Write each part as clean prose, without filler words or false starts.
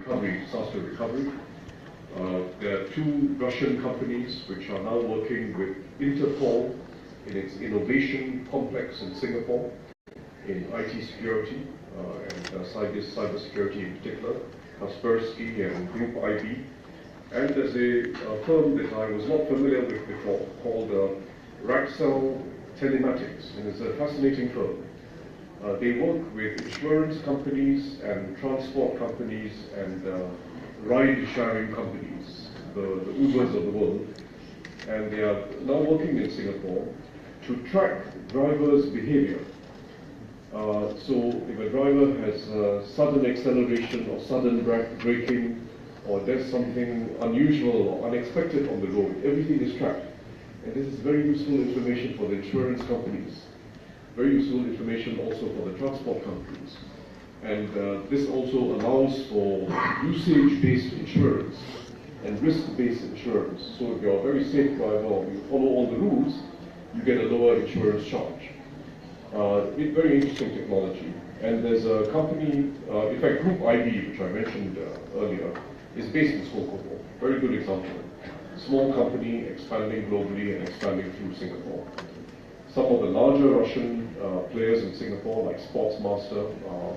recovery, disaster recovery. There are two Russian companies which are now working with Interpol in its innovation complex in Singapore in IT security and cyber security in particular, Kaspersky and Group IB. And there's a firm that I was not familiar with before called Raxel Telematics, and it's a fascinating firm. They work with insurance companies and transport companies and ride-sharing companies, the Ubers of the world, and they are now working in Singapore to track drivers' behavior. So if a driver has sudden acceleration or sudden braking, or there's something unusual or unexpected on the road, everything is tracked. And this is very useful information for the insurance companies, very useful information also for the transport companies. And this also allows for usage-based insurance and risk-based insurance. So if you're a very safe driver or you follow all the rules, you get a lower insurance charge. It's very interesting technology. And there's a company, in fact, Group IB, which I mentioned earlier, is based in Singapore. Very good example. Small company expanding globally and expanding through Singapore. Some of the larger Russian players in Singapore, like Sportsmaster, are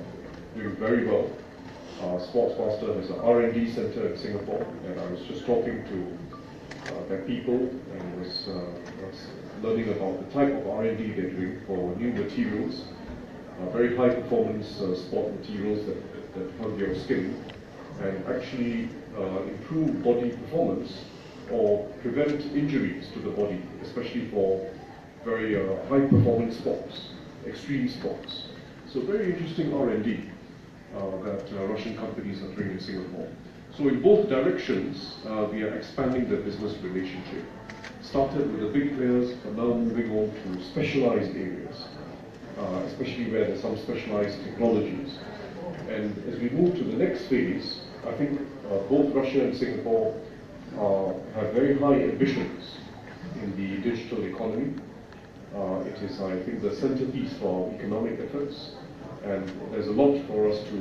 doing very well. Sportsmaster has an R&D center in Singapore, and I was just talking to their people and was learning about the type of R&D they're doing for new materials, very high performance sport materials that hug your skin and actually improve body performance or prevent injuries to the body, especially for very high performance sports, extreme sports. So very interesting R&D that Russian companies are doing in Singapore. So in both directions, we are expanding the business relationship. Started with the big players, but now moving on to specialized areas, especially where there's some specialized technologies. And as we move to the next phase, I think both Russia and Singapore have very high ambitions in the digital economy. It is, I think, the centerpiece for our economic efforts. And there's a lot for us to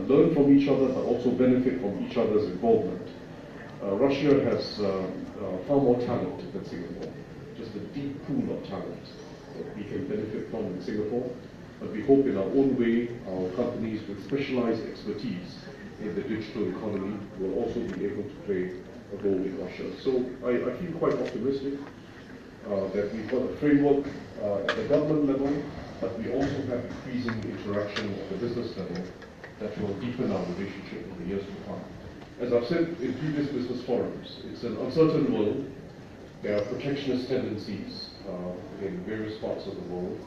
learn from each other, but also benefit from each other's involvement. Russia has far more talent than Singapore, just a deep pool of talent that we can benefit from in Singapore. But we hope in our own way, our companies with specialized expertise in the digital economy will also be able to play a role in Russia. So I feel quite optimistic that we've got a framework at the government level, but we also have increasing interaction at the business level that will deepen our relationship in the years to come. As I've said in previous business forums, it's an uncertain world. There are protectionist tendencies in various parts of the world,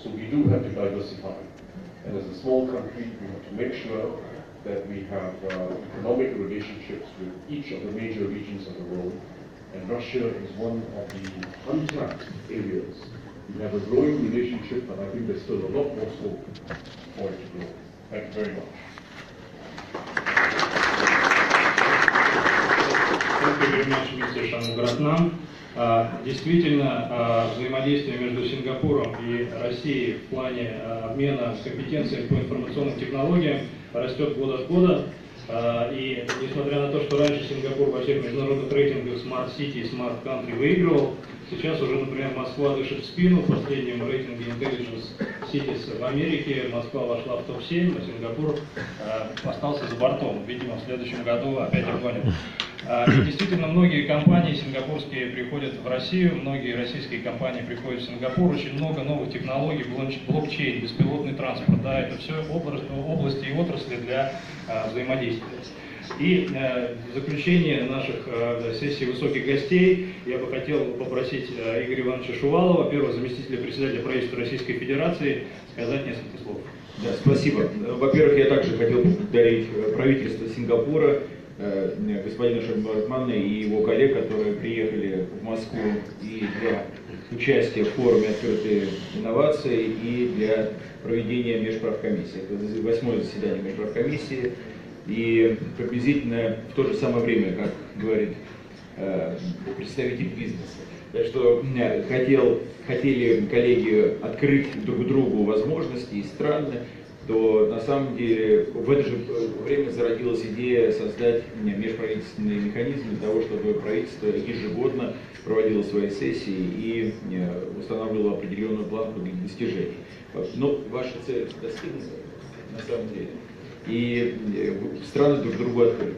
so we do have to diversify. And as a small country, we have to make sure that we have economic relationships with each of the major regions of the world, and Russia is one of the untapped areas. We have a growing relationship, but I think there's still a lot more scope for it to grow. Thank you very much. Thank you very much, Mr. Shanmugaratnam. Действительно, взаимодействие между Сингапуром и Россией в плане обмена компетенциями по информационным технологиям растет год от года. И несмотря на то, что раньше Сингапур во всех международных рейтингах Смартсити и Smart Country выигрывал, сейчас уже, например, Москва дышит в спину. В последнем рейтинге Intelligence Cities в Америке Москва вошла в топ-7, а Сингапур остался за бортом. Видимо, в следующем году опять обгонит. И действительно, многие компании сингапурские приходят в Россию, многие российские компании приходят в Сингапур, очень много новых технологий, блокчейн, беспилотный транспорт, да, это все области и отрасли для взаимодействия. И в заключение наших сессий высоких гостей я бы хотел попросить Игоря Ивановича Шувалова, первого заместителя председателя правительства Российской Федерации, сказать несколько слов. Да, спасибо. Во-первых, я также хотел поблагодарить правительство Сингапура, господина Шанмугаратмана и его коллег, которые приехали в Москву и для участия в форуме «Открытые инновации» и для проведения межправкомиссии. Это 8-е заседание межправкомиссии, и приблизительно в то же самое время, как говорит представитель бизнеса. Так что хотели коллеги открыть друг другу возможности и страны, то на самом деле в это же время зародилась идея создать межправительственные механизмы для того, чтобы правительство ежегодно проводило свои сессии и устанавливало определенную планку для достижений. Но ваша цель достигнута на самом деле. И страны друг другу открыты.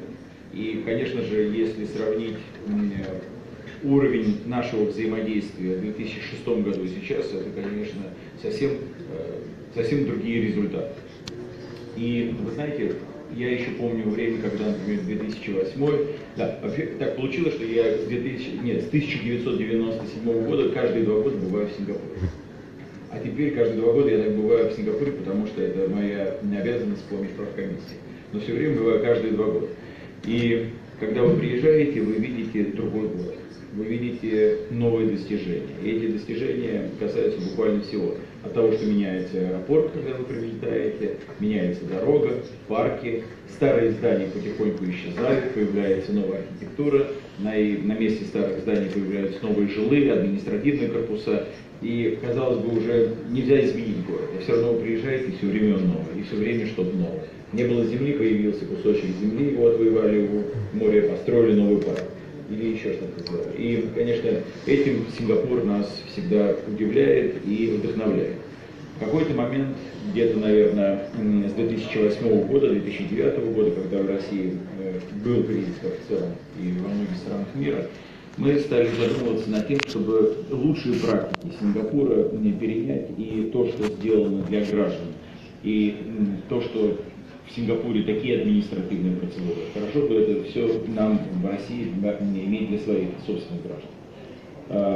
И, конечно же, если сравнить уровень нашего взаимодействия в 2006 году и сейчас, это, конечно, совсем другие результаты. И вы знаете, я еще помню время, когда, например, 2008, да, вообще так получилось, что я с 1997 года каждые 2 года бываю в Сингапуре. А теперь каждые 2 года я так бываю в Сингапуре, потому что это моя обязанность по межправкомиссии. Но все время бываю каждые 2 года. И когда вы приезжаете, вы видите другой город, вы видите новые достижения. И эти достижения касаются буквально всего. От того, что меняется аэропорт, когда вы прилетаете, меняется дорога, парки, старые здания потихоньку исчезают, появляется новая архитектура, на месте старых зданий появляются новые жилые, административные корпуса. И, казалось бы, уже нельзя изменить город. А все равно вы приезжаете, и все время он новый, и все время что-то новое. Не было земли, появился кусочек земли, его отвоевали в море, построили новый парк. Или еще что-то сделали. И, конечно, этим Сингапур нас всегда удивляет и вдохновляет. В какой-то момент, где-то, наверное, с 2008 года, 2009 года, когда в России был кризис в целом и во многих странах мира, мы стали задумываться над тем, чтобы лучшие практики Сингапура перенять, и то, что сделано для граждан, и то, что в Сингапуре такие административные процедуры. Хорошо бы это все нам в России иметь для своих собственных граждан.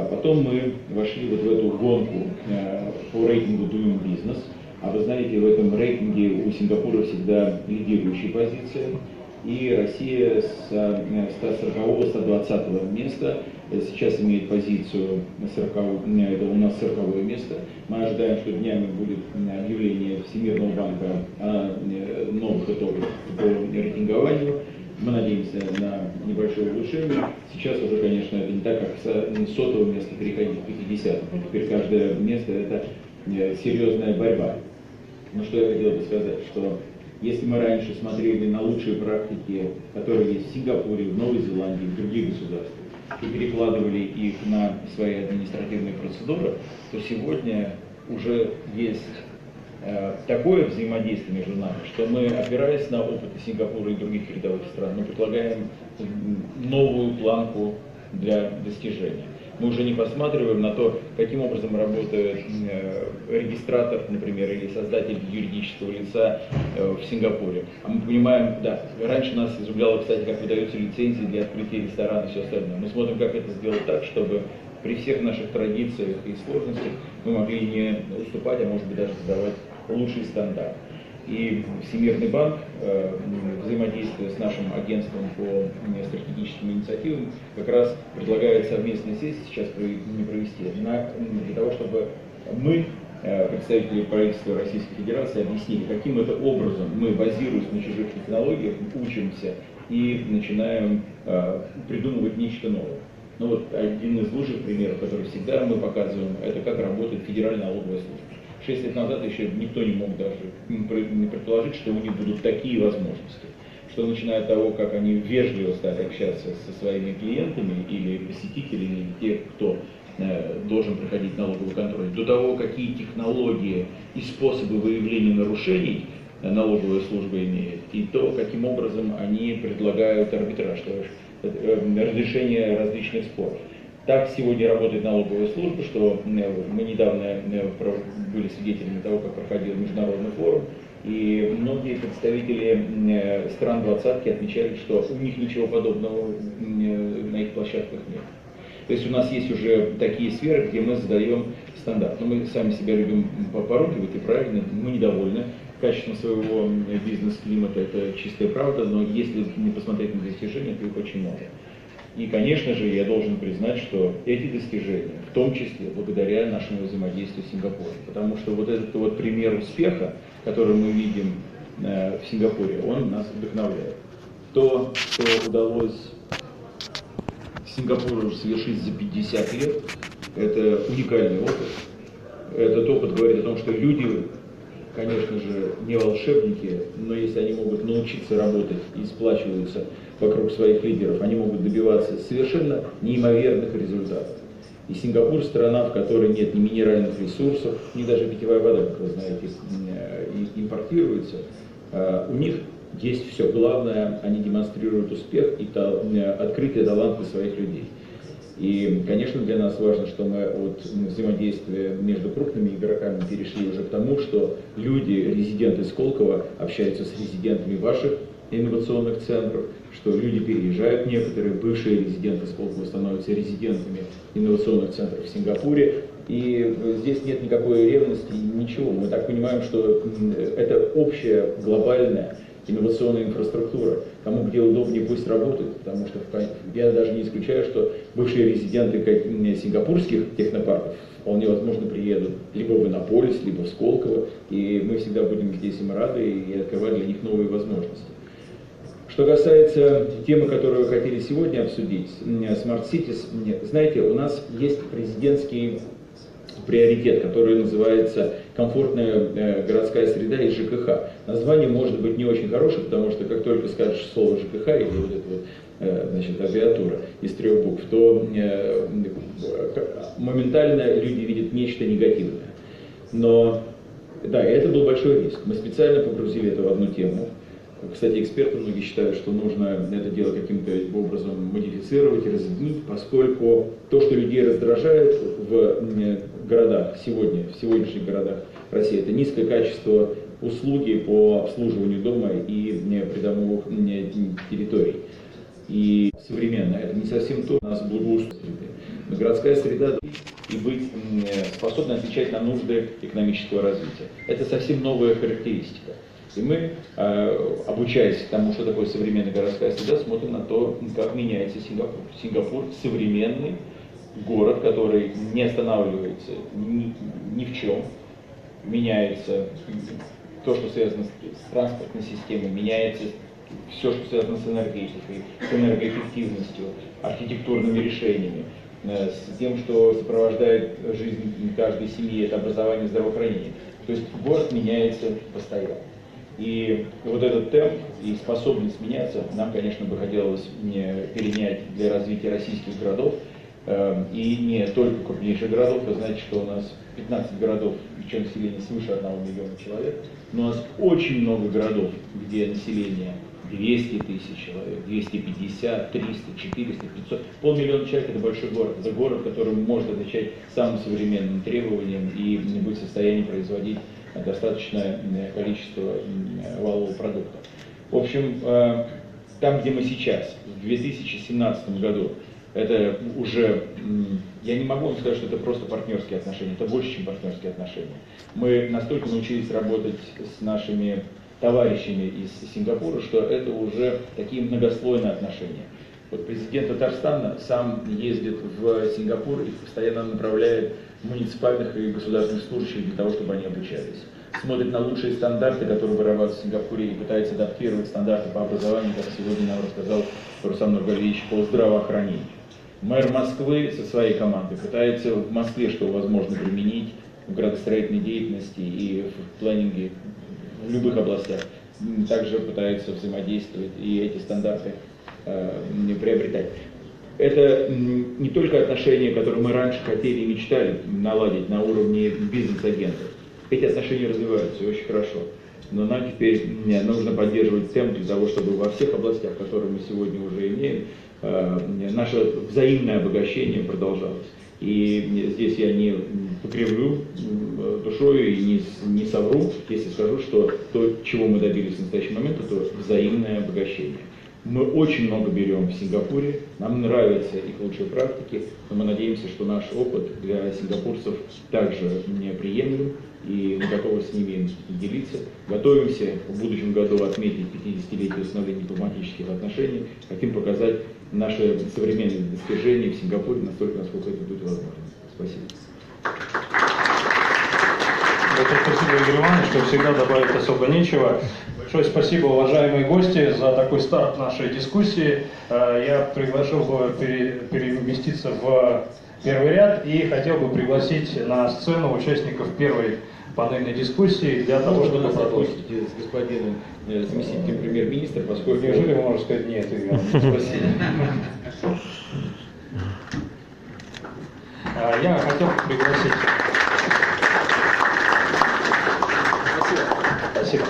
Потом мы вошли вот в эту гонку по рейтингу Doing Business. А вы знаете, в этом рейтинге у Сингапура всегда лидирующая позиция. И Россия с 140-120 места сейчас имеет позицию 40, это у нас 40 место. Мы ожидаем, что днями будет объявление Всемирного банка о новых итогах по рейтингованию. Мы надеемся на небольшое улучшение. Сейчас уже, конечно, это не так, как с 100 места переходить к 50. Теперь каждое место — это серьезная борьба. Но что я хотел бы сказать, что если мы раньше смотрели на лучшие практики, которые есть в Сингапуре, в Новой Зеландии, в других государствах, и перекладывали их на свои административные процедуры, то сегодня уже есть такое взаимодействие между нами, что мы, опираясь на опыт Сингапура и других рядовых стран, мы предлагаем новую планку для достижения. Мы уже не посматриваем на то, каким образом работает регистратор, например, или создатель юридического лица в Сингапуре. А мы понимаем, да, раньше нас изумляло, кстати, как выдаются лицензии для открытия ресторана и все остальное. Мы смотрим, как это сделать так, чтобы при всех наших традициях и сложностях мы могли не уступать, а может быть даже создавать лучший стандарт. И Всемирный банк, взаимодействуя с нашим агентством по стратегическим инициативам, как раз предлагает совместные сессии сейчас провести для того, чтобы мы, представители правительства Российской Федерации, объяснили, каким это образом мы, базируясь на чужих технологиях, учимся и начинаем придумывать нечто новое. Ну вот один из лучших примеров, который всегда мы показываем, это как работает Федеральная налоговая служба. 6 лет назад еще никто не мог даже предположить, что у них будут такие возможности. Что начиная от того, как они вежливо стали общаться со своими клиентами или посетителями, или тех, кто должен проходить налоговый контроль, до того, какие технологии и способы выявления нарушений налоговая служба имеет, и то, каким образом они предлагают арбитраж, разрешение различных споров. Так сегодня работает налоговая служба, что мы недавно были свидетелями того, как проходил международный форум, и многие представители стран двадцатки отмечали, что у них ничего подобного на их площадках нет. То есть у нас есть уже такие сферы, где мы задаем стандарт. Но мы сами себя любим поругивать, и правильно, мы недовольны качеством своего бизнес-климата, это чистая правда, но если не посмотреть на достижения, то их очень много. И, конечно же, я должен признать, что эти достижения, в том числе благодаря нашему взаимодействию с Сингапуром, потому что вот этот вот пример успеха, который мы видим в Сингапуре, он нас вдохновляет. То, что удалось Сингапуру совершить за 50 лет, это уникальный опыт. Этот опыт говорит о том, что люди конечно же, не волшебники, но если они могут научиться работать и сплачиваются вокруг своих лидеров, они могут добиваться совершенно неимоверных результатов. И Сингапур – страна, в которой нет ни минеральных ресурсов, ни даже питьевая вода, как вы знаете, импортируется. У них есть все. Главное, они демонстрируют успех и открытие таланта своих людей. И, конечно, для нас важно, что мы от взаимодействия между крупными игроками перешли уже к тому, что люди, резиденты Сколково, общаются с резидентами ваших инновационных центров, что люди переезжают, некоторые бывшие резиденты Сколково становятся резидентами инновационных центров в Сингапуре. И здесь нет никакой ревности, ничего. Мы так понимаем, что это общая глобальная инновационная инфраструктура. Кому где удобнее, пусть работает, потому что я даже не исключаю, что бывшие резиденты сингапурских технопарков вполне возможно приедут либо в Иннополис, либо в Сколково, и мы всегда будем здесь им рады и открывать для них новые возможности. Что касается темы, которую вы хотели сегодня обсудить, Смартсити, знаете, у нас есть президентский приоритет, который называется «Комфортная городская среда и ЖКХ». Название может быть не очень хорошее, потому что как только скажешь слово ЖКХ или вот эта вот, значит, аббревиатура из 3 букв, то моментально люди видят нечто негативное. Но да, это был большой риск. Мы специально погрузили это в одну тему. Кстати, эксперты многие считают, что нужно это дело каким-то образом модифицировать и разъединить, поскольку то, что людей раздражает в городах сегодня, в сегодняшних городах России, это низкое качество услуги по обслуживанию дома и придомовых территорий. И современно это не совсем то, у нас благоустройство. Но городская среда и быть способной отвечать на нужды экономического развития. Это совсем новая характеристика. И мы, обучаясь тому, что такое современная городская среда, смотрим на то, как меняется Сингапур. Сингапур – современный город, который не останавливается ни в чем. Меняется то, что связано с транспортной системой, меняется все, что связано с энергетикой, с энергоэффективностью, архитектурными решениями, с тем, что сопровождает жизнь каждой семьи, это образование и здравоохранение. То есть город меняется постоянно. И вот этот темп и способность меняться нам, конечно, бы хотелось перенять для развития российских городов. И не только крупнейших городов. Вы знаете, что у нас 15 городов, причем население свыше 1 миллиона человек. Но у нас очень много городов, где население 200 тысяч человек, 250, 300, 400, 500. 500 000 человек – это большой город. Это город, который может отвечать самым современным требованиям и быть в состоянии производить достаточное количество валового продукта. В общем, там, где мы сейчас, в 2017 году, это уже, я не могу вам сказать, что это просто партнерские отношения, это больше, чем партнерские отношения. Мы настолько научились работать с нашими товарищами из Сингапура, что это уже такие многослойные отношения. Вот президент Татарстана сам ездит в Сингапур и постоянно направляет муниципальных и государственных служащих для того, чтобы они обучались. Смотрит на лучшие стандарты, которые вырабатываются в Сингапуре, и пытается адаптировать стандарты по образованию, как сегодня нам рассказал Рустам Нургалиевич, по здравоохранению. Мэр Москвы со своей командой пытается в Москве, что возможно применить в градостроительной деятельности и в планинге в любых областях. Также пытается взаимодействовать и эти стандарты приобретать. Это не только отношения, которые мы раньше хотели и мечтали наладить на уровне бизнес-агентов. Эти отношения развиваются очень хорошо. Но нам теперь нужно поддерживать темп для того, чтобы во всех областях, которые мы сегодня уже имеем, наше взаимное обогащение продолжалось. И здесь я не покривлю душой и не совру, если скажу, что то, чего мы добились в настоящий момент, это взаимное обогащение. Мы очень много берем в Сингапуре, нам нравятся их лучшие практики, но мы надеемся, что наш опыт для сингапурцев также неприемлем, и мы готовы с ними делиться. Готовимся в будущем году отметить 50-летие установления дипломатических отношений, хотим показать наши современные достижения в Сингапуре настолько, насколько это будет возможно. Спасибо. Большое спасибо, Игорь Иванович, что всегда добавить особо нечего. Большое спасибо, уважаемые гости, за такой старт нашей дискуссии. Я приглашил бы переместиться в первый ряд и хотел бы пригласить на сцену участников первой панельной дискуссии для того, чтобы продолжить. С господином заместителем премьер-министра, поскольку... Неужели вы можете сказать нет, Игорь? Спасибо. Я хотел бы пригласить... Спасибо.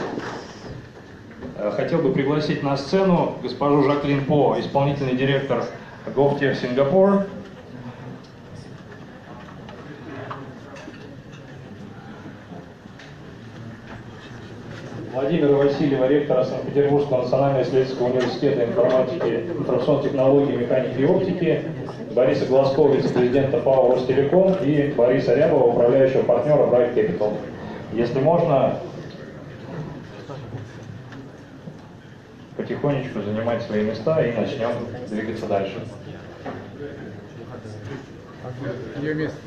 Хотел бы пригласить на сцену госпожу Жаклин По, исполнительный директор GovTech Сингапур. Владимира Васильева, ректора Санкт-Петербургского национального исследовательского университета информатики, информационных технологий, механики и оптики, Бориса Глазкова, вице-президента ПАО Ростелеком, и Бориса Рябова, управляющего партнера Bright Capital. Если можно, потихонечку занимать свои места и начнем двигаться дальше. Ее место.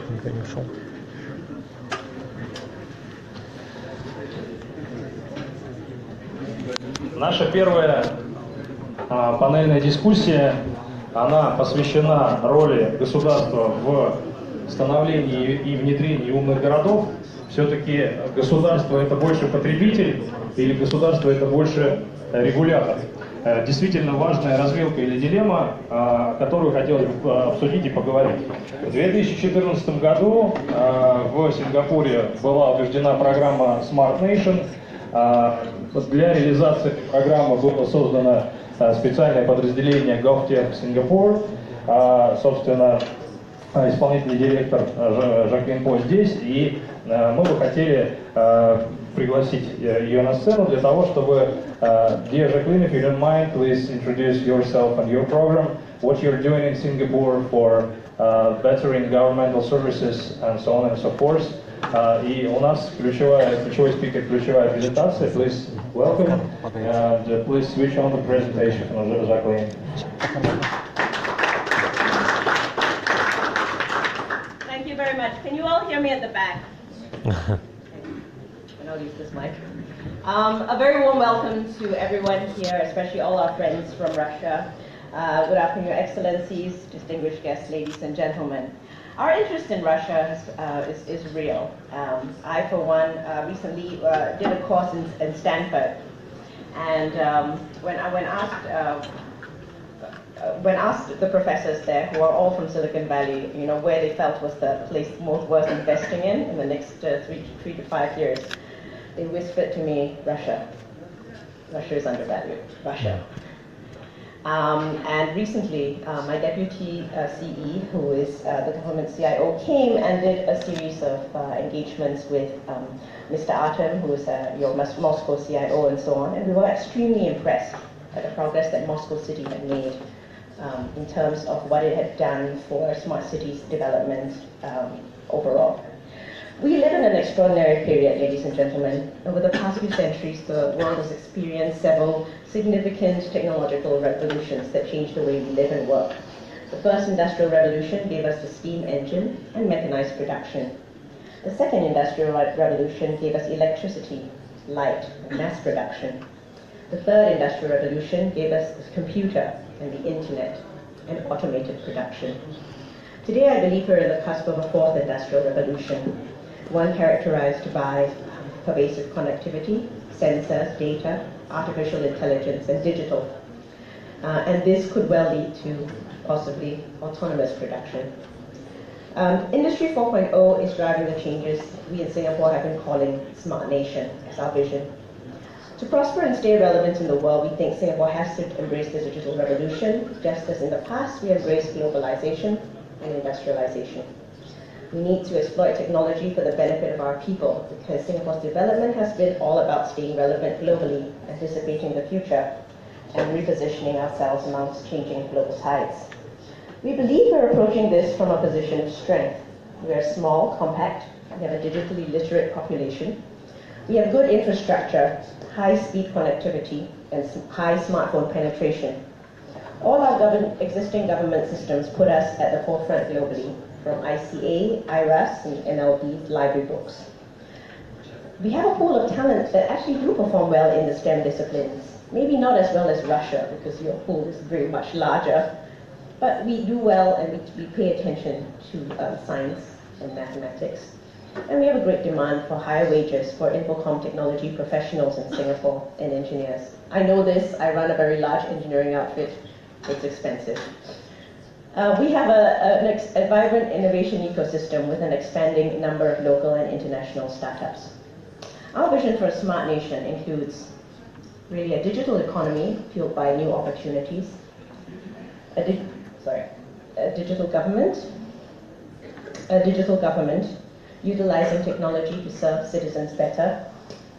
Никто не ушел. Наша первая панельная дискуссия, она посвящена роли государства в становлении и внедрении умных городов. Все-таки государство это больше потребитель или государство это больше регулятор? Действительно важная развилка или дилемма, которую хотелось бы обсудить и поговорить. В 2014 году в Сингапуре была утверждена программа Smart Nation. Для реализации программы было создано специальное подразделение GovTech Сингапур. Собственно, исполнительный директор Жаклин По здесь, и мы бы хотели пригласить ее на сцену для того, чтобы, dear Jacqueline, if you don't mind, please introduce yourself and your program, what you're doing in Singapore for bettering governmental services and so on and so forth. И у нас ключевой спикер, ключевая презентация. Please welcome and please switch on the presentation, Jacqueline. Thank you very much. Can you all hear me at the back? And I'll use this mic. A very warm welcome to everyone here, especially all our friends from Russia. Good afternoon, Your Excellencies, distinguished guests, ladies and gentlemen. Our interest in Russia is real. I, for one, recently did a course in Stanford, and when asked the professors there, who are all from Silicon Valley, you know, where they felt was the place most worth investing in the next 3 to 5 years, they whispered to me, Russia. Russia is undervalued. Russia. And recently, my deputy CE, who is the government CIO, came and did a series of engagements with Mr. Artem, who is your Moscow CIO, and so on. And we were extremely impressed at the progress that Moscow City had made in terms of what it had done for smart cities development overall. We live in an extraordinary period, ladies and gentlemen. Over the past few centuries, the world has experienced several significant technological revolutions that changed the way we live and work. The first industrial revolution gave us the steam engine and mechanized production. The second industrial revolution gave us electricity, light, and mass production. The third industrial revolution gave us the computer and the internet and automated production. Today, I believe we're at the cusp of a fourth industrial revolution, one characterized by pervasive connectivity, sensors, data, artificial intelligence, and digital. And this could well lead to possibly autonomous production. Industry 4.0 is driving the changes we in Singapore have been calling Smart Nation as our vision. To prosper and stay relevant in the world, we think Singapore has to embrace the digital revolution, just as in the past we embraced globalization and industrialization. We need to exploit technology for the benefit of our people, because Singapore's development has been all about staying relevant globally, anticipating the future, and repositioning ourselves amongst changing global tides. We believe we're approaching this from a position of strength. We are small, compact, we have a digitally literate population, We have good infrastructure, high-speed connectivity, and high smartphone penetration. All our existing government systems put us at the forefront globally, from ICA, IRAS, and NLB's library books. We have a pool of talent that actually do perform well in the STEM disciplines. Maybe not as well as Russia, because your pool is very much larger, but we do well and we pay attention to science and mathematics. And we have a great demand for higher wages for infocom technology professionals in Singapore and engineers. I know this, I run a very large engineering outfit, it's expensive. We have a vibrant innovation ecosystem with an expanding number of local and international startups. Our vision for a smart nation includes really a digital economy fueled by new opportunities, a digital government utilizing technology to serve citizens better,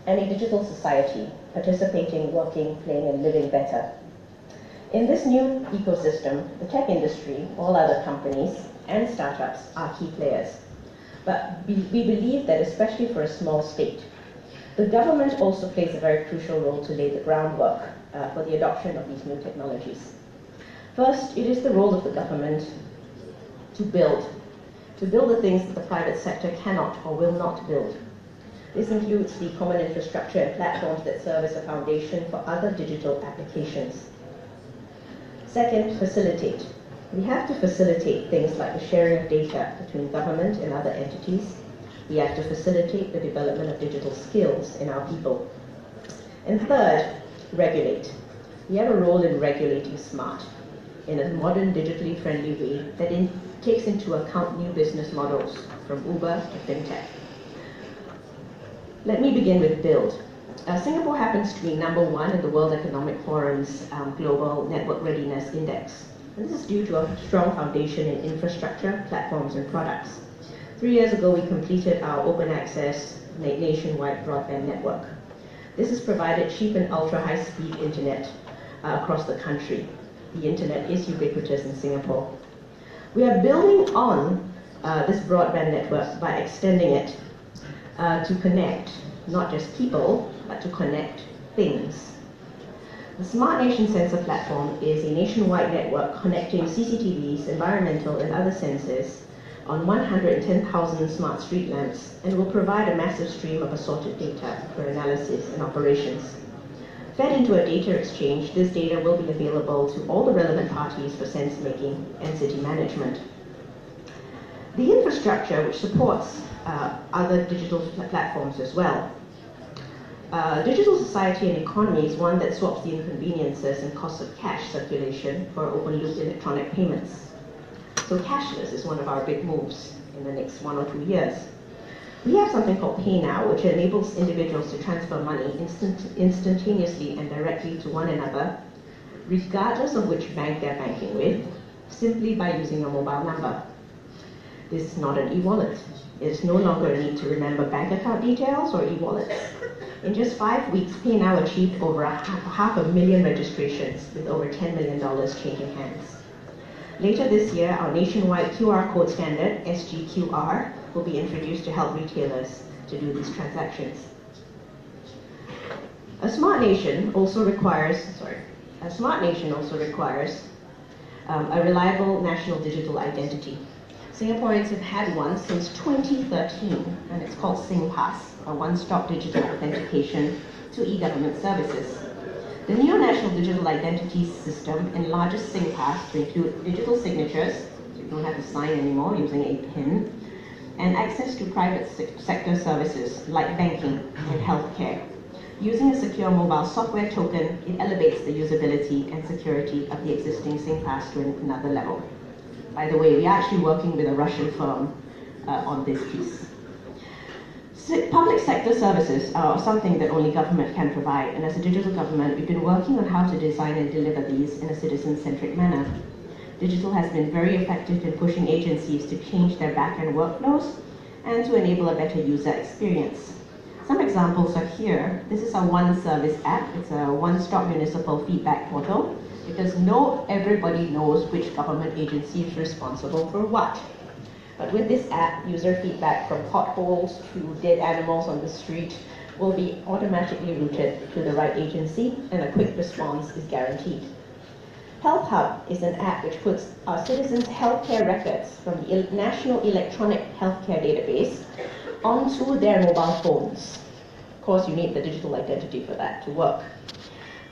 and a digital society participating, working, playing, and living better. In this new ecosystem, the tech industry, all other companies, and startups are key players. But we believe that especially for a small state, the government also plays a very crucial role to lay the groundwork for the adoption of these new technologies. First, it is the role of the government to build the things that the private sector cannot or will not build. This includes the common infrastructure and platforms that serve as a foundation for other digital applications. Second, facilitate. We have to facilitate things like the sharing of data between government and other entities. We have to facilitate the development of digital skills in our people. And third, regulate. We have a role in regulating smart in a modern, digitally friendly way that takes into account new business models from Uber to FinTech. Let me begin with build. Singapore happens to be #1 in the World Economic Forum's Global Network Readiness Index. And this is due to a strong foundation in infrastructure, platforms, and products. 3 years ago, we completed our open access nationwide broadband network. This has provided cheap and ultra-high-speed internet across the country. The internet is ubiquitous in Singapore. We are building on this broadband network by extending it to connect not just people, but to connect things. The Smart Nation Sensor Platform is a nationwide network connecting CCTVs, environmental and other sensors on 110,000 smart street lamps and will provide a massive stream of assorted data for analysis and operations. Fed into a data exchange, this data will be available to all the relevant parties for sense-making and city management. The infrastructure, which supports other digital platforms as well. Digital society and economy is one that swaps the inconveniences and costs of cash circulation for open-loop electronic payments. So cashless is one of our big moves in the next 1 or 2 years. We have something called Pay Now, which enables individuals to transfer money instantaneously and directly to one another, regardless of which bank they're banking with, simply by using a mobile number. This is not an e-wallet. It is no longer a need to remember bank account details or e-wallets. In just 5 weeks, Pay Now achieved over half a million registrations, with over $10 million changing hands. Later this year, our nationwide QR code standard, SGQR, will be introduced to help retailers to do these transactions. A smart nation also requires a reliable national digital identity. Singaporeans have had one since 2013, and it's called SingPass, a one-stop digital authentication to e-government services. The new National Digital Identity System enlarges SingPass to include digital signatures, so you don't have to sign anymore using a PIN, and access to private sector services like banking and healthcare. Using a secure mobile software token, it elevates the usability and security of the existing SingPass to another level. By the way, we are actually working with a Russian firm on this piece. Public sector services are something that only government can provide, and as a digital government, we've been working on how to design and deliver these in a citizen-centric manner. Digital has been very effective in pushing agencies to change their back-end workflows and to enable a better user experience. Some examples are here. This is our One Service app. It's a one-stop municipal feedback portal, because everybody knows which government agency is responsible for what. But with this app, user feedback from potholes to dead animals on the street will be automatically routed to the right agency, and a quick response is guaranteed. Health Hub is an app which puts our citizens' healthcare records from the National Electronic Healthcare Database onto their mobile phones. Of course, you need the digital identity for that to work.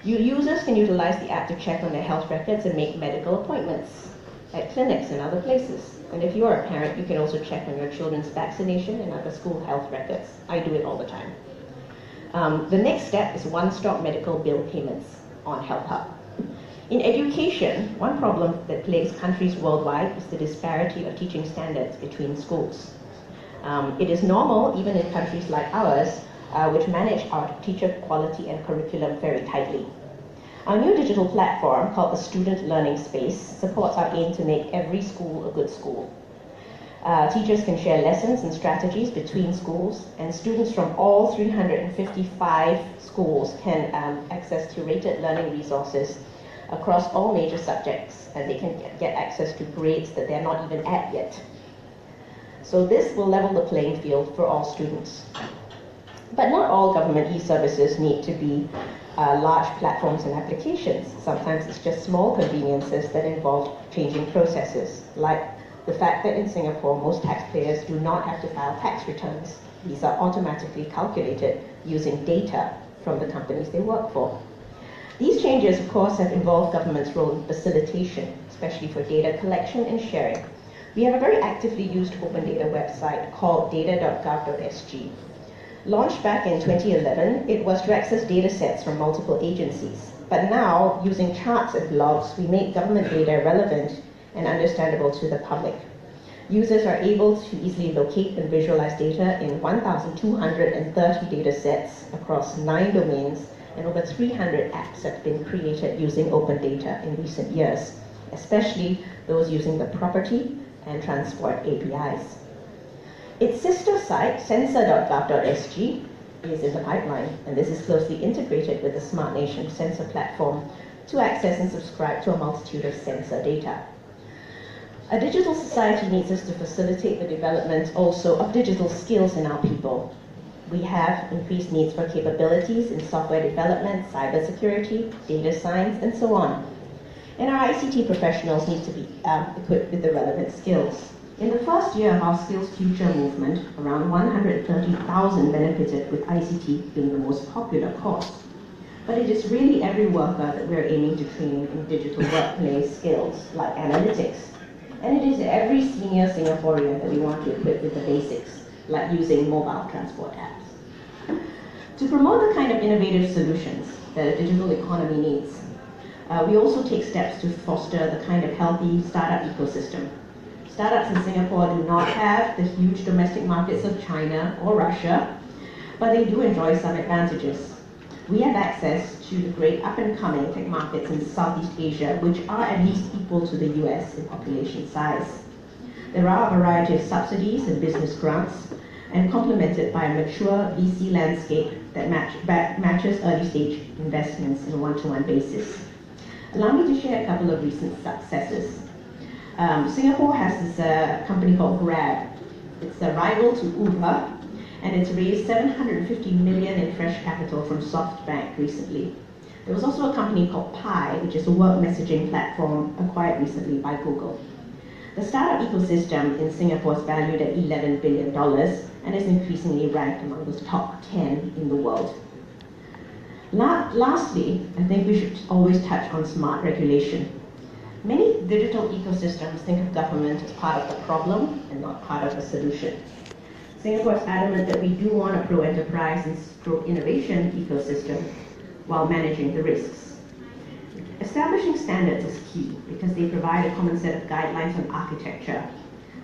Users can utilize the app to check on their health records and make medical appointments at clinics and other places. And if you are a parent, you can also check on your children's vaccination and other school health records. I do it all the time. The next step is one-stop medical bill payments on Health Hub. In education, one problem that plagues countries worldwide is the disparity of teaching standards between schools. It is normal, even in countries like ours, which manage our teacher quality and curriculum very tightly. Our new digital platform, called the Student Learning Space, supports our aim to make every school a good school. Teachers can share lessons and strategies between schools, and students from all 355 schools can access curated learning resources across all major subjects, and they can get access to grades that they're not even at yet. So this will level the playing field for all students. But not all government e-services need to be large platforms and applications. Sometimes it's just small conveniences that involve changing processes, like the fact that in Singapore, most taxpayers do not have to file tax returns. These are automatically calculated using data from the companies they work for. These changes, of course, have involved government's role in facilitation, especially for data collection and sharing. We have a very actively used open data website called data.gov.sg. Launched back in 2011, it was to access data sets from multiple agencies. But now, using charts and blogs, we make government data relevant and understandable to the public. Users are able to easily locate and visualize data in 1,230 data sets across 9 domains, and over 300 apps have been created using open data in recent years, especially those using the property and transport APIs. Its sister site, sensor.gov.sg, is in the pipeline, and this is closely integrated with the Smart Nation sensor platform to access and subscribe to a multitude of sensor data. A digital society needs us to facilitate the development also of digital skills in our people. We have increased needs for capabilities in software development, cybersecurity, data science, and so on. And our ICT professionals need to be equipped with the relevant skills. In the first year of our Skills Future movement, around 130,000 benefited, with ICT being the most popular course. But it is really every worker that we're aiming to train in digital workplace skills like analytics. And it is every senior Singaporean that we want to equip with the basics, like using mobile transport apps. To promote the kind of innovative solutions that a digital economy needs, we also take steps to foster the kind of healthy startup ecosystem. Startups in Singapore do not have the huge domestic markets of China or Russia, but they do enjoy some advantages. We have access to the great up-and-coming tech markets in Southeast Asia, which are at least equal to the US in population size. There are a variety of subsidies and business grants, and complemented by a mature VC landscape that matches early-stage investments in a one-to-one basis. Allow me to share a couple of recent successes. Singapore has this company called Grab. It's a rival to Uber, and it's raised 750 million in fresh capital from SoftBank recently. There was also a company called Pi, which is a work messaging platform acquired recently by Google. The startup ecosystem in Singapore is valued at $11 billion and is increasingly ranked among the top 10 in the world. Lastly, I think we should always touch on smart regulation. Many digital ecosystems think of government as part of the problem and not part of the solution. Singapore is adamant that we do want a pro-enterprise and pro-innovation ecosystem while managing the risks. Establishing standards is key because they provide a common set of guidelines on architecture.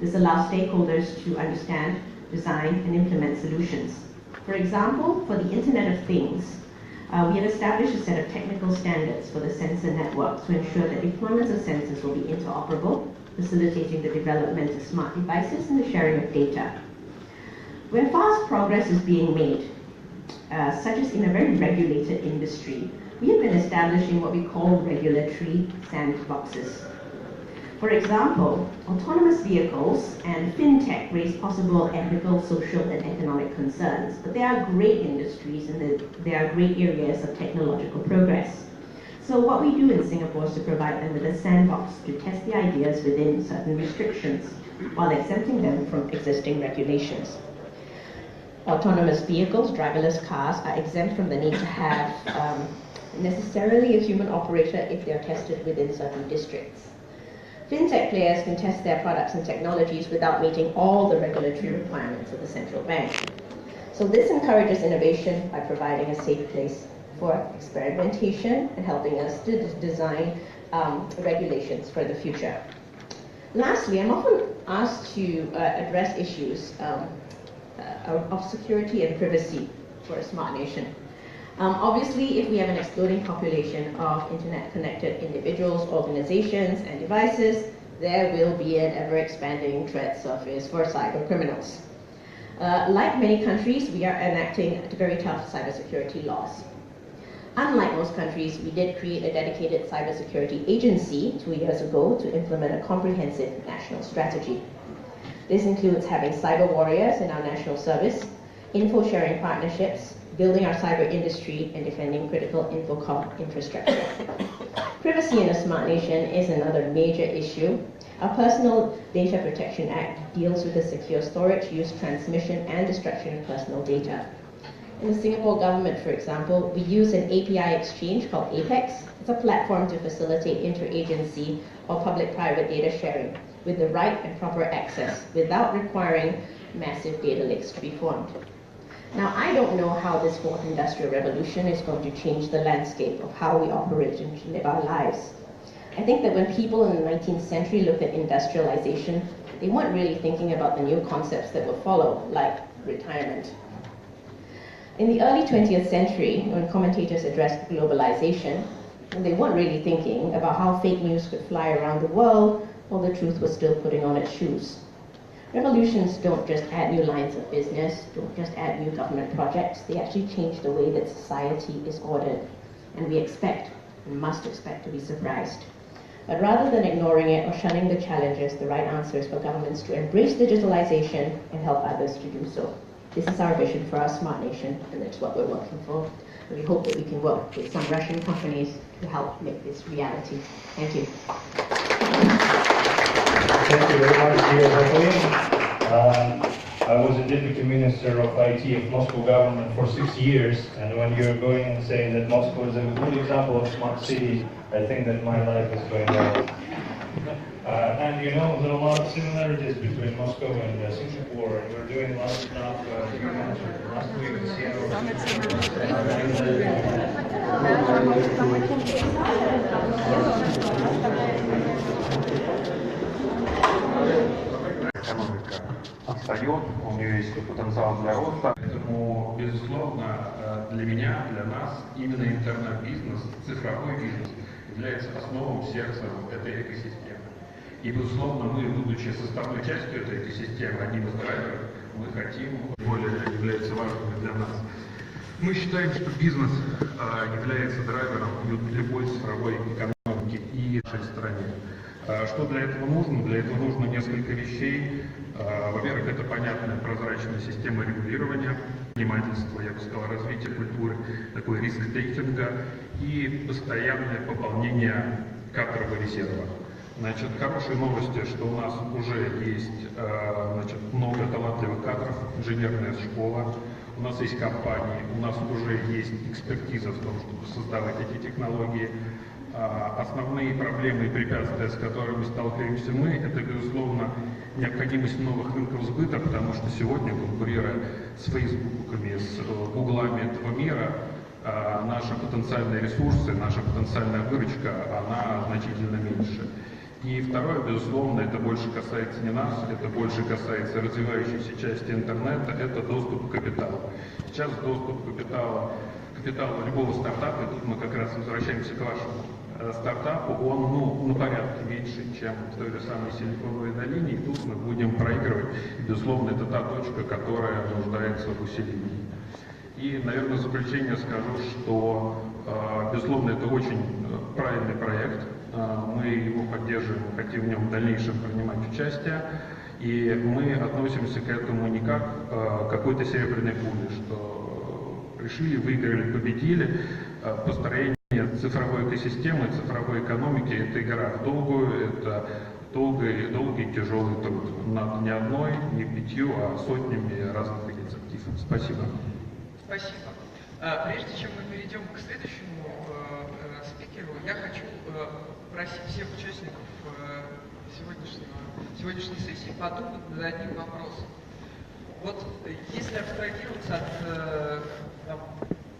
This allows stakeholders to understand, design, and implement solutions. For example, for the Internet of Things, we have established a set of technical standards for the sensor network to ensure that deployments of sensors will be interoperable, facilitating the development of smart devices and the sharing of data. Where fast progress is being made, such as in a very regulated industry, we have been establishing what we call regulatory sandboxes. For example, autonomous vehicles and fintech raise possible ethical, social, and economic concerns, but they are great industries and they are great areas of technological progress. So what we do in Singapore is to provide them with a sandbox to test the ideas within certain restrictions, while exempting them from existing regulations. Autonomous vehicles, driverless cars, are exempt from the need to have necessarily a human operator if they are tested within certain districts. Fintech players can test their products and technologies without meeting all the regulatory requirements of the central bank. So this encourages innovation by providing a safe place for experimentation and helping us to design regulations for the future. Lastly, I'm often asked to address issues of security and privacy for a smart nation. Obviously, if we have an exploding population of internet-connected individuals, organizations, and devices, there will be an ever-expanding threat surface for cyber criminals. Like many countries, we are enacting very tough cybersecurity laws. Unlike most countries, we did create a dedicated cybersecurity agency 2 years ago to implement a comprehensive national strategy. This includes having cyber warriors in our national service, info-sharing partnerships, building our cyber industry, and defending critical infocom infrastructure. Privacy in a smart nation is another major issue. Our Personal Data Protection Act deals with the secure storage, use, transmission, and destruction of personal data. In the Singapore government, for example, we use an API exchange called APEX. It's a platform to facilitate interagency or public-private data sharing with the right and proper access without requiring massive data lakes to be formed. Now, I don't know how this fourth industrial revolution is going to change the landscape of how we operate and live our lives. I think that when people in the 19th century looked at industrialization, they weren't really thinking about the new concepts that would follow, like retirement. In the early 20th century, when commentators addressed globalization, they weren't really thinking about how fake news could fly around the world while the truth was still putting on its shoes. Revolutions don't just add new lines of business, don't just add new government projects, they actually change the way that society is ordered. And we must expect to be surprised. But rather than ignoring it or shunning the challenges, the right answer is for governments to embrace digitalization and help others to do so. This is our vision for our smart nation, and that's what we're working for. And we hope that we can work with some Russian companies to help make this reality. Thank you. Thank you very much, dear Jacqueline. I was a deputy minister of IT of Moscow government for 6 years, and when you're going and saying that Moscow is a good example of smart city, I think that my life is going well. And you know, there are a lot of similarities between Moscow and Singapore, and we're doing a lot of stuff. You mentioned last week in Seattle. Экономика отстает, у нее есть потенциал для роста. Поэтому, безусловно, для меня, для нас, именно интернет-бизнес, цифровой бизнес является основным сердцем этой экосистемы. И, безусловно, мы, будучи составной частью этой экосистемы, одним из драйверов, мы хотим, более является важным для нас. Мы считаем, что бизнес является драйвером любой цифровой экономики и в нашей стране. Что для этого нужно? Для этого нужно несколько вещей. Во-первых, это понятная прозрачная система регулирования, внимательство, я бы сказал, развитие культуры, такой риск-тейкинга и постоянное пополнение кадрового резерва. Значит, хорошие новости, что у нас уже есть много талантливых кадров, инженерная школа, у нас есть компании, у нас уже есть экспертиза в том, чтобы создавать эти технологии. Основные проблемы и препятствия, с которыми сталкиваемся мы, это, безусловно, необходимость новых рынков сбыта, потому что сегодня, конкурируя с фейсбуками, с гуглами этого мира, наши потенциальные ресурсы, наша потенциальная выручка, она значительно меньше. И второе, безусловно, это больше касается не нас, это больше касается развивающейся части интернета, это доступ к капиталу. Сейчас доступ к капиталу любого стартапа, и тут мы как раз возвращаемся к вашему стартапу, он на порядке меньше, чем в той же самой Силиконовой долине, и тут мы будем проигрывать. И, безусловно, это та точка, которая нуждается в усилении. И, наверное, в заключение скажу, что, безусловно, это очень правильный проект. Мы его поддерживаем, хотим в нем в дальнейшем принимать участие. И мы относимся к этому не как к какой-то серебряной пуле, что решили, выиграли, победили. Построение цифровой экосистемы, цифровой экономики – это игра в долгую, это долгий тяжелый труд над не одной, не 5, а сотнями разных инициатив. Спасибо. Спасибо. Прежде чем мы перейдем к следующему спикеру, я хочу просить всех участников сегодняшней сессии подумать над одним вопросом. Вот если абстрагироваться от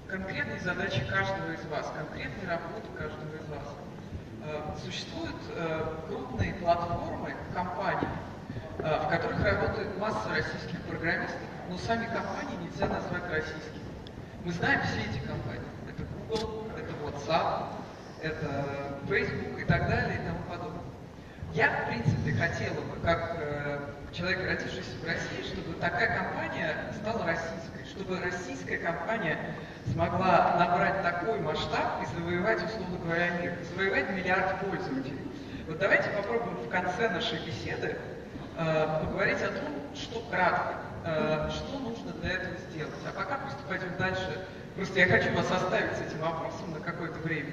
конкретной задачи каждого из вас, конкретной работы каждого из вас, существуют крупные платформы, компании, в которых работает масса российских программистов, но сами компании нельзя назвать российскими. Мы знаем все эти компании. Это Google, это WhatsApp, это Facebook и так далее и тому подобное. Я, в принципе, хотела бы, как человек, родившийся в России, чтобы такая компания стала российской, чтобы российская компания смогла набрать такой масштаб и завоевать, условно говоря, мир, завоевать миллиард пользователей. Вот давайте попробуем в конце нашей беседы поговорить о том, что кратко, что нужно для этого сделать. А пока просто пойдем дальше. Просто я хочу вас оставить с этим вопросом на какое-то время.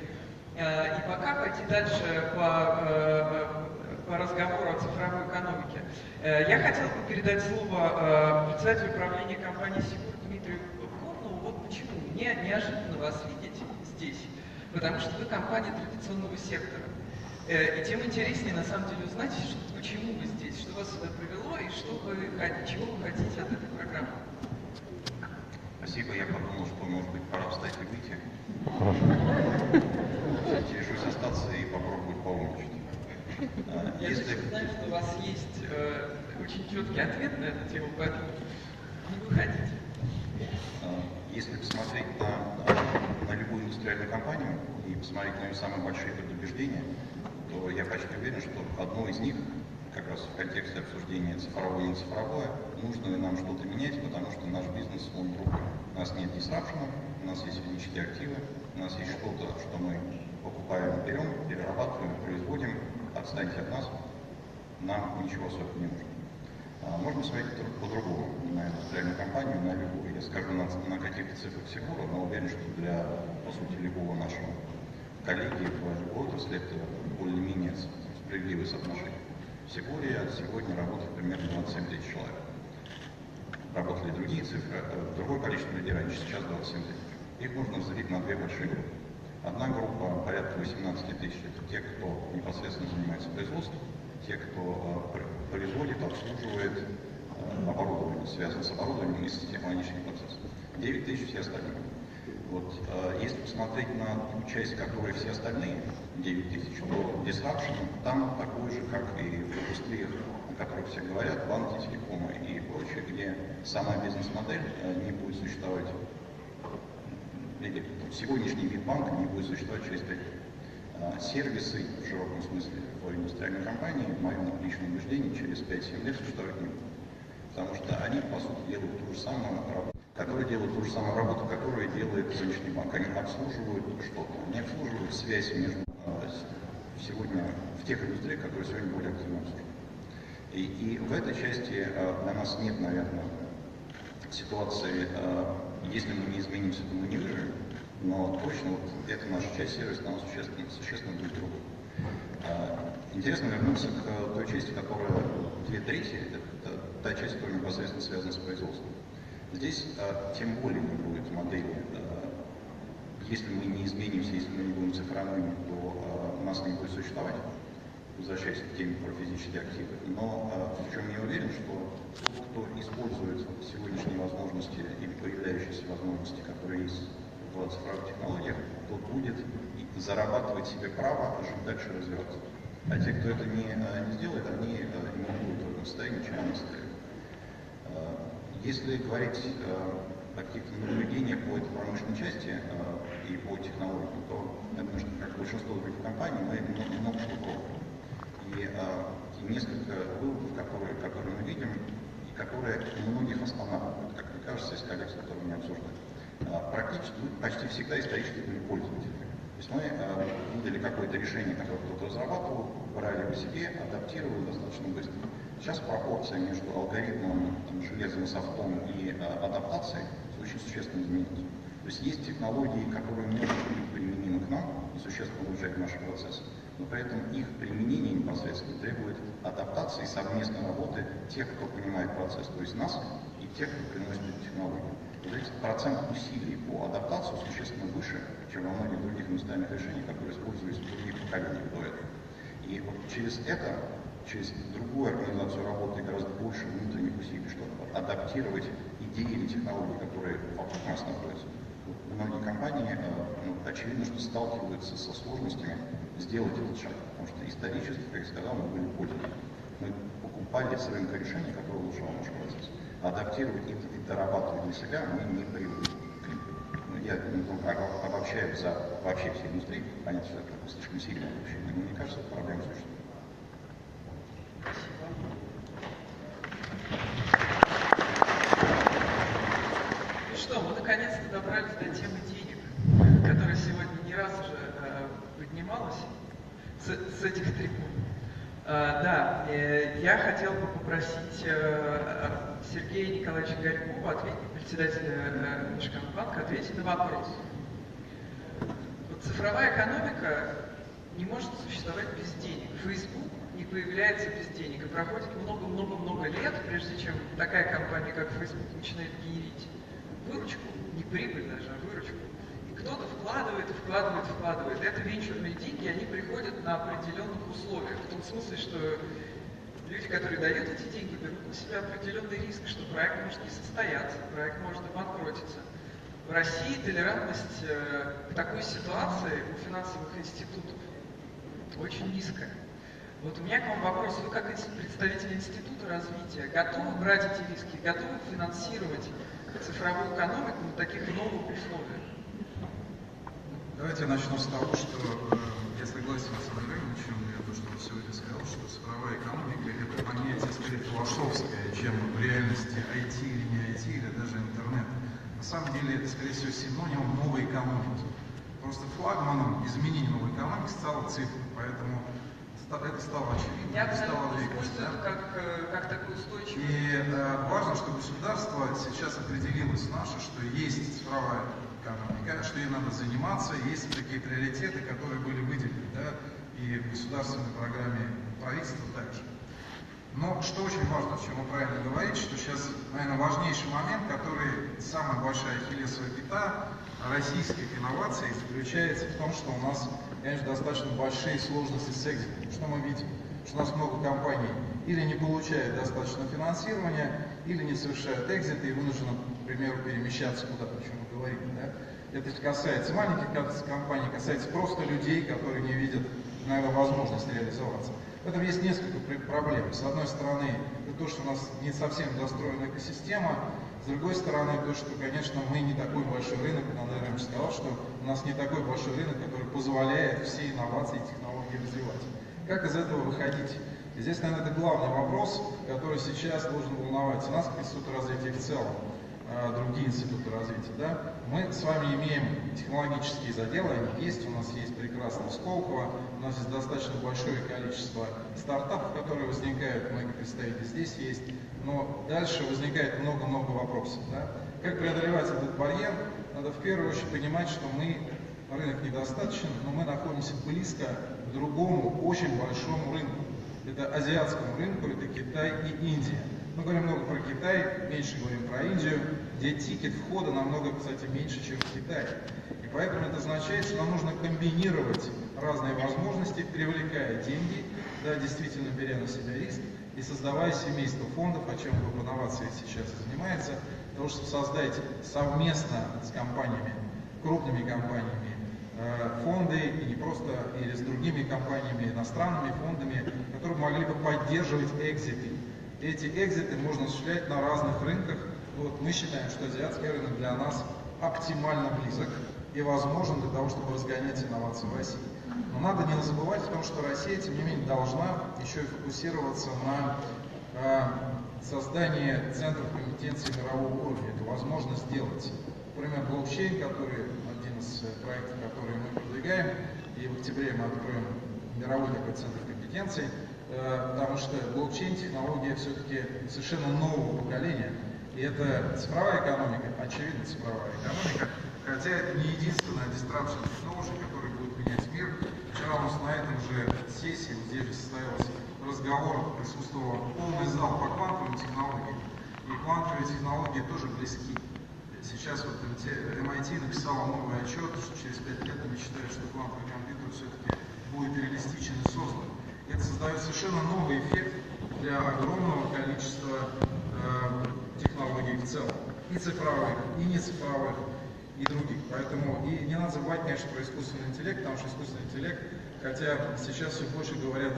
И пока пойти дальше по разговору о цифровой экономике. Я хотел бы передать слово председателю управления компании «Сигур» Дмитрию Корнову. Вот почему. Мне неожиданно вас видеть здесь, потому что вы компания традиционного сектора. И тем интереснее, на самом деле, узнать, почему вы здесь, что вас сюда привело и чего вы хотите от этой программы. Спасибо. Я подумал, что, может быть, пора встать и выйти. Решусь остаться и попробовать поумничать. Я знаю, что у вас есть очень четкий ответ на эту тему, поэтому не выходите. Если посмотреть на любую индустриальную компанию и посмотреть на ее самые большие предубеждения, то я почти уверен, что одно из них, как раз в контексте обсуждения цифровое и не цифровое, нужно ли нам что-то менять, потому что наш бизнес, он другой. У нас нет дисрапшенов, у нас есть физические активы, у нас есть что-то, что мы покупаем, берем, перерабатываем, производим, отстаньте от нас, нам ничего особо не нужно. Можно смотреть по-другому на индустриальную компанию, на любую. Я скажу на каких-то цифрах Сигура, но уверен, что для, по сути, любого нашего коллеги в любой отрасли это более-менее справедливое соотношение. В Сигуре сегодня работает примерно 27 тысяч человек. Работали другие цифры, другое количество людей раньше, сейчас 27 тысяч. Их нужно разделить на две большие группы. Одна группа, порядка 18 тысяч, это те, кто непосредственно занимается производством, те, кто производит, обслуживает оборудование, связано с оборудованием и с технологическим процессом. 9 тысяч все остальные. Вот, если посмотреть на ту часть, которой все остальные, 9 тысяч, то disruption там такой же, как и в индустриях, о которых все говорят, банки, телекомы и прочее, где сама бизнес-модель не будет существовать, или сегодняшний вид банка не будет существовать через 5 лет. Сервисы в широком смысле в индустриальной компании, в моем личном убеждении, через 5-7 лет существовать не будут. Потому что они, по сути, делают ту же самую работу, которую делает рыночный банк. Они обслуживают что-то, они обслуживают связь между сегодня в тех индустриях, которые сегодня более активно обслуживают. И в этой части для нас нет, наверное, ситуации, если мы не изменимся, то мы не выживем, но точно вот эта наша часть сервиса у нас существенно будет другой. Интересно вернуться к той части, которая 2/3, это та часть, которая непосредственно связана с производством. Здесь тем более не будет модели, если мы не изменимся, если мы не будем цифровыми, то у нас не будет существовать, возвращаясь к теме про физические активы. Но в чем я уверен, что тот, кто использует сегодняшние возможности или появляющиеся возможности, которые есть в цифровых технологиях, тот будет зарабатывать себе право жить дальше, развиваться. А те, кто это не сделает, они не будут в этом состоянии, чем они стоят. Если говорить о каких-то наблюдениях по этой промышленной части и по технологиям, то я думаю, что как большинство других компаний мы много что пробуем. И несколько выводов, которые мы видим, и которые многих останавливают, как мне кажется, из коллег, с которыми мы обсуждаем. Практически, почти всегда исторически были пользователи. есть мы выдали какое-то решение, которое кто-то разрабатывал, брали его себе, адаптировали достаточно быстро. Сейчас пропорция между алгоритмом, железом, софтом и адаптацией очень существенно изменилась. То есть есть технологии, которые могут быть применимы к нам и существенно улучшать наши процессы, но при этом их применение непосредственно требует адаптации и совместной работы тех, кто понимает процесс, то есть нас, и тех, кто приносит эту технологию. Вот этот процент усилий по адаптации существенно выше, чем во многих других индустриальных решениях, которые использовались в других поколениях до этого. И вот через это, через другую организацию работы гораздо больше внутренних усилий, чтобы адаптировать идеи или технологии, которые вокруг нас находятся. Многие компании, очевидно, что сталкиваются со сложностями сделать этот шаг, потому что исторически, как я сказал, мы были пользователи. Мы покупали с рынка решения, которое улучшало наш процесс. Адаптировать и дорабатывать для себя мы не привыкли. Я обобщаю за вообще всей индустрии, понятно, что это слишком сильно обобщение, но мне кажется, эта проблема существует. Ну что, мы наконец-то добрались до темы денег, которая сегодня не раз уже поднималась с этих трибун. Да, я хотел бы попросить Сергея Николаевича Горькова, председателя Межкомбанка, ответить на вопрос. Вот цифровая экономика не может существовать без денег. Facebook не появляется без денег. И проходит много-много-много лет, прежде чем такая компания, как Facebook, начинает генерить выручку, не прибыль даже, а выручку. И кто-то вкладывает. Это венчурные деньги, они приходят на определенных условиях. В том смысле, что люди, которые дают эти деньги, берут на себя определенный риск, что проект может не состояться, проект может обанкротиться. В России толерантность к такой ситуации у финансовых институтов очень низкая. Вот у меня к вам вопрос. Вы, как представитель Института развития, готовы брать эти риски, готовы финансировать цифровую экономику на таких новых условиях? Давайте я начну с того, что я согласен с Андреем Ильичем, то, что он сегодня сказал, что цифровая экономика – это понятие скорее философское, чем в реальности IT или не IT, или даже интернет. На самом деле это, скорее всего, синоним новой экономики. Просто флагманом изменения новой экономики стала цифра, поэтому это стало очевидно, это стало двигаться. Как такой устойчивый. И важно, что государство сейчас определилось наше, что есть цифровая экономика, что ей надо заниматься, есть такие приоритеты, которые были выделены, да, и в государственной программе правительства также. Но что очень важно, о чем вы правильно говорите, что сейчас, наверное, важнейший момент, который самая большая ахиллесова пята российских инноваций заключается в том, что у нас, конечно, достаточно большие сложности с экзитом. Что мы видим? Что у нас много компаний или не получают достаточно финансирования, или не совершают экзиты и вынуждены, к примеру, перемещаться куда-то, о чем мы говорили. Да? Это касается маленьких компаний, касается просто людей, которые не видят, наверное, возможности реализоваться. В этом есть несколько проблем. С одной стороны, это то, что у нас не совсем достроена экосистема. С другой стороны, то, что, конечно, мы не такой большой рынок, Андрей Иванович сказал, что у нас не такой большой рынок, который позволяет все инновации и технологии развивать. Как из этого выходить? И здесь, наверное, это главный вопрос, который сейчас должен волновать нас, как Институт развития в целом, другие институты развития. Да? Мы с вами имеем технологические заделы, они есть, у нас есть прекрасное Сколково, у нас есть достаточно большое количество стартапов, которые возникают, многие представители здесь есть, но дальше возникает много-много вопросов. Да? Как преодолевать этот барьер? Надо в первую очередь понимать, что рынок недостаточен, но мы находимся близко к другому очень большому рынку. Это азиатскому рынку, это Китай и Индия. Мы говорим много про Китай, меньше говорим про Индию, где тикет входа намного, кстати, меньше, чем в Китае. И поэтому это означает, что нам нужно комбинировать разные возможности, привлекая деньги, да, действительно беря на себя риск, и создавая семейство фондов, о чем группа инноваций сейчас и занимается, для того, чтобы создать совместно с компаниями, крупными компаниями, фонды, и не просто, или с другими компаниями, иностранными фондами, которые могли бы поддерживать экзиты. Эти экзиты можно осуществлять на разных рынках. Вот мы считаем, что азиатский рынок для нас оптимально близок и возможен для того, чтобы разгонять инновации в России. Но надо не забывать о том, что Россия, тем не менее, должна еще и фокусироваться на создании центров компетенции мирового уровня. Это возможно сделать. Например, блокчейн, который один из проектов, которые мы продвигаем. И в октябре мы откроем мировой такой центр компетенций, потому что блокчейн-технология все-таки совершенно нового поколения. И это цифровая экономика, очевидно цифровая экономика, хотя это не единственная disruption technology, которая будет менять мир. Вчера у нас на этом же сессии, вот здесь же состоялся разговор, присутствовал полный зал по квантовым технологиям. И квантовые технологии тоже близки. Сейчас вот MIT написала новый отчет, что через 5 лет они считают, что квантовый компьютер все-таки будет реалистичен и создан. Это создает совершенно новый эффект для огромного количества технологий в целом. И цифровых, и нецифровых, и других. Поэтому и не надо забывать, конечно, про искусственный интеллект, потому что искусственный интеллект, хотя сейчас все больше говорят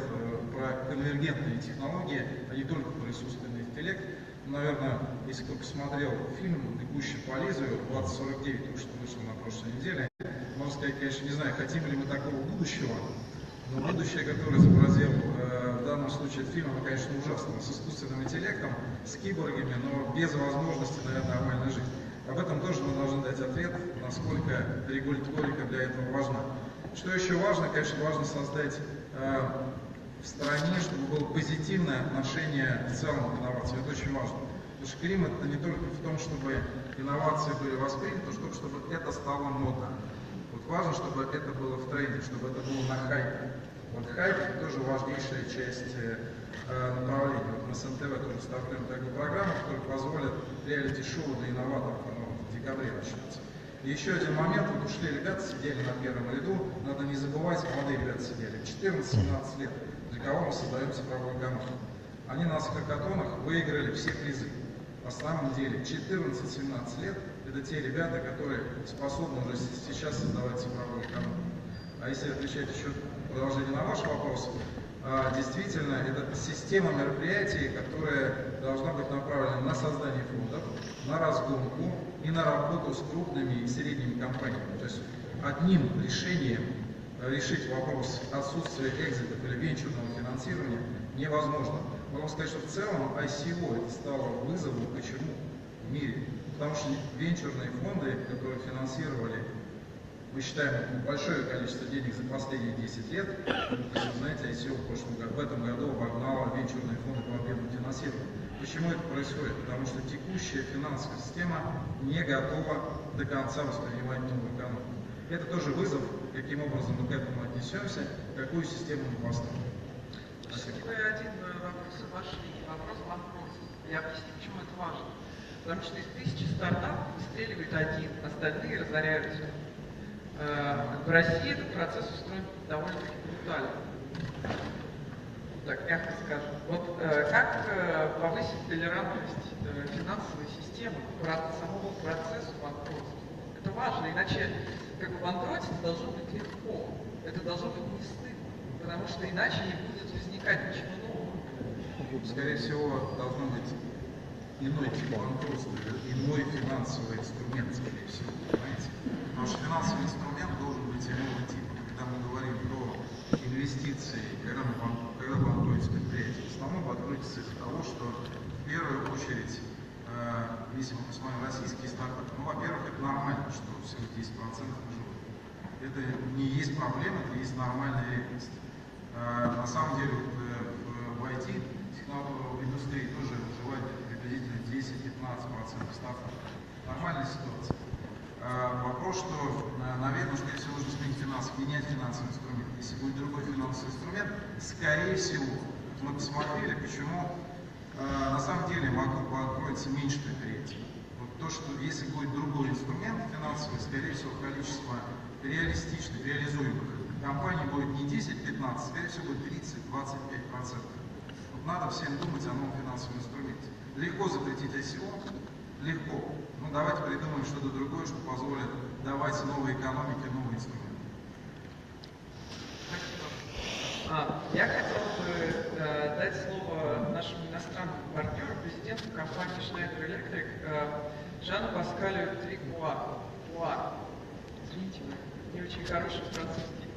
про конвергентные технологии, а не только про искусственный интеллект. Наверное, если кто посмотрел фильм «Бегущий по лезвию» 2049, то, что вышел на прошлой неделе, можно сказать, конечно, не знаю, хотим ли мы такого будущего, но будущее, которое изобразил в данном случае этот фильм, оно, конечно, ужасно, с искусственным интеллектом, с киборгами, но без возможности, наверное, нормальной жизни. Об этом тоже мы должны дать ответ, насколько регуляторика для этого важна. Что еще важно? Конечно, важно создать в стране, чтобы было позитивное отношение в целом к инновациям. Это очень важно. Потому что климат это не только в том, чтобы инновации были восприняты, но чтобы это стало модно. Вот важно, чтобы это было в тренде, чтобы это было на хайпе. Вот хайп это тоже важнейшая часть направления. Вот мы с НТВ тоже стартуем такую программу, которая позволит реалити-шоу для инноваторов, оно в декабре начнется. И еще один момент, вот ушли ребята, сидели на первом ряду, надо не забывать, молодые ребята сидели, 14-17 лет, для кого мы создаем цифровую экономику. Они на хакатонах выиграли все призы. На самом деле 14-17 лет это те ребята, которые способны уже сейчас создавать цифровую экономику. А если отвечать еще продолжение на ваш вопрос, действительно, это система мероприятий, которая должна быть направлена на создание фондов, на разгонку и на работу с крупными и средними компаниями. То есть одним решением решить вопрос отсутствия экзитов или венчурного финансирования невозможно. Могу сказать, что в целом ICO это стало вызовом. Почему? В мире. Потому что венчурные фонды, которые финансировали, мы считаем, большое количество денег за последние 10 лет, если вы знаете, ICO в этом году обогнало венчурные фонды по объему финансирования. Почему это происходит? Потому что текущая финансовая система не готова до конца воспринимать новую экономику. Это тоже вызов, каким образом мы к этому отнесемся, какую систему мы построим. Вы один вопрос обошли, вопрос. Я объясню, почему это важно. Потому что из 1000 стартапов выстреливает один, остальные разоряются. В России этот процесс устроен довольно-таки брутально. Так, мягко скажем. Вот как повысить толерантность финансовой системы к самому процессу банкротства? Это важно, иначе как бы банкротство должно быть легко. Это должно быть не стыдно, потому что иначе не будет возникать ничего нового. Скорее всего, должно быть иной тип банкротства, иной финансовый инструмент, скорее всего, понимаете? Потому что финансовый инструмент должен быть иного типа. Когда мы говорим про инвестиции, когда банкротится предприятие, в основном банкротится из-за того, что в первую очередь, если мы посмотрим российские стартапы, ну, во-первых, это нормально, что всего 10% живут. Это не есть проблема, это есть нормальная реальность. На самом деле, в IT, в индустрии тоже выживает приблизительно 10-15% стартапов. Нормальная ситуация. Вопрос, что, наверное, скорее всего, нужно менять финансовый инструмент. Если будет другой финансовый инструмент, скорее всего, мы посмотрели, почему на самом деле откроется меньше предприятий. Вот то, что если будет другой инструмент финансовый, скорее всего, количество реалистичных, реализуемых компаний будет не 10-15, скорее всего, будет 30-25%. Вот надо всем думать о новом финансовом инструменте. Легко запретить ICO, легко. Но давайте придумаем что-то другое, что позволит давать новой экономике новые инструменты. Я хотел бы дать слово нашему иностранному партнеру, президенту компании Schneider Electric, Жану Паскалю Трикуа. Извините, не очень хороший французский.